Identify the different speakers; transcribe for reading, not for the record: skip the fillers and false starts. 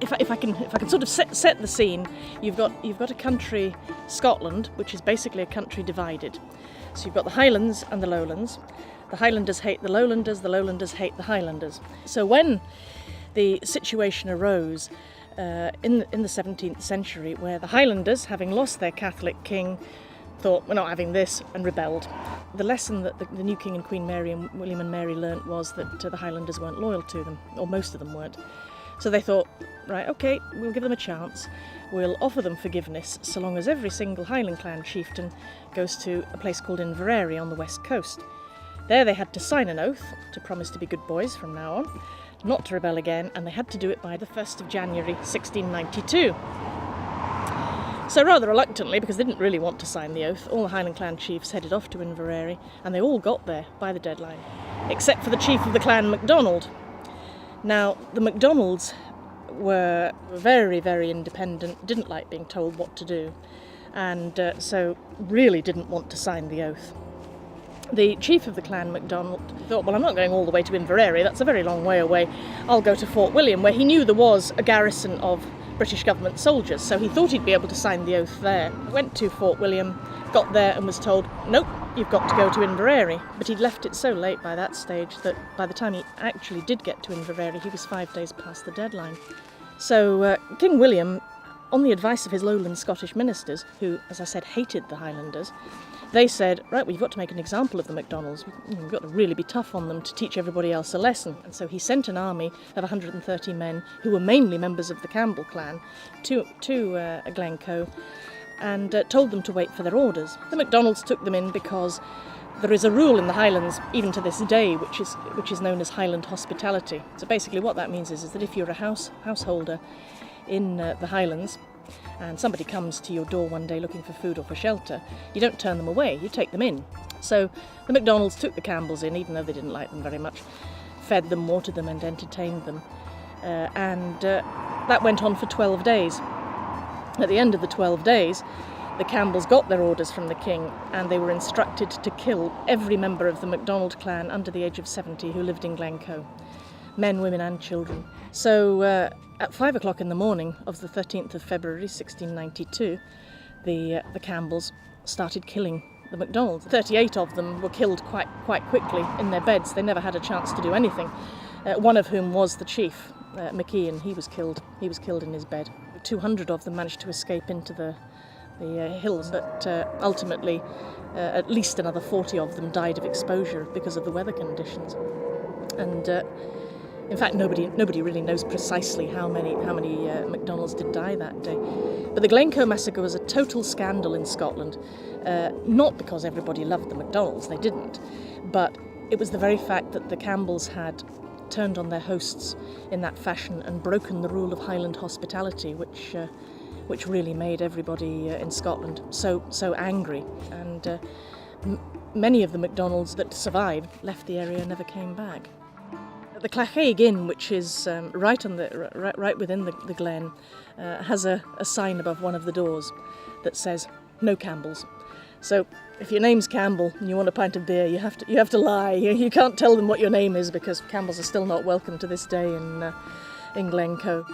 Speaker 1: if I can sort of set the scene, you've got a country, Scotland, which is basically a country divided. So you've got the Highlands and the Lowlands. The Highlanders hate the Lowlanders hate the Highlanders. So when the situation arose in the 17th century, where the Highlanders, having lost their Catholic king, thought, we're not having this, and rebelled. The lesson that the new King and Queen Mary and William and Mary learnt was that the Highlanders weren't loyal to them, or most of them weren't. So they thought, right, okay, we'll give them a chance. We'll offer them forgiveness so long as every single Highland clan chieftain goes to a place called Inverary on the west coast. There they had to sign an oath to promise to be good boys from now on, not to rebel again, and they had to do it by the 1st of January 1692. So rather reluctantly, because they didn't really want to sign the oath, all the Highland clan chiefs headed off to Inverary, and they all got there by the deadline, except for the chief of the clan, MacDonald. Now, the MacDonalds were very, very independent, didn't like being told what to do, and so really didn't want to sign the oath. The chief of the clan, MacDonald, thought, well, I'm not going all the way to Inverary, that's a very long way away. I'll go to Fort William, where he knew there was a garrison of British government soldiers, so he thought he'd be able to sign the oath there. Went to Fort William, got there and was told, nope, you've got to go to Inverary. But he'd left it so late by that stage that by the time he actually did get to Inverary, he was 5 days past the deadline. So King William, on the advice of his lowland Scottish ministers, who, as I said, hated the Highlanders, they said, right, we've got to make an example of the MacDonalds. We've got to really be tough on them to teach everybody else a lesson. And so he sent an army of 130 men, who were mainly members of the Campbell clan, to Glencoe, and told them to wait for their orders. The MacDonalds took them in because there is a rule in the Highlands, even to this day, which is known as Highland Hospitality. So basically what that means is that if you're a householder in the Highlands, and somebody comes to your door one day looking for food or for shelter, you don't turn them away, you take them in. So the MacDonalds took the Campbells in, even though they didn't like them very much, fed them, watered them and entertained them. And that went on for 12 days. At the end of the 12 days, the Campbells got their orders from the king, and they were instructed to kill every member of the MacDonald clan under the age of 70 who lived in Glencoe. Men, women and children. So at 5 o'clock in the morning of the 13th of February 1692, the Campbells started killing the MacDonalds. 38 of them were killed quite quickly in their beds. They never had a chance to do anything. One of whom was the chief, McKeon. He was killed in his bed. 200 of them managed to escape into the hills, but ultimately at least another 40 of them died of exposure because of the weather conditions. And in fact, nobody really knows precisely how many MacDonalds did die that day. But the Glencoe Massacre was a total scandal in Scotland, not because everybody loved the MacDonalds, they didn't, but it was the very fact that the Campbells had turned on their hosts in that fashion and broken the rule of Highland hospitality, which really made everybody in Scotland so angry. And many of the MacDonalds that survived left the area and never came back. The Clachaig Inn, which is right within the glen, has a sign above one of the doors that says "No Campbells." So if your name's Campbell and you want a pint of beer, you have to lie. You can't tell them what your name is, because Campbells are still not welcome to this day in Glencoe.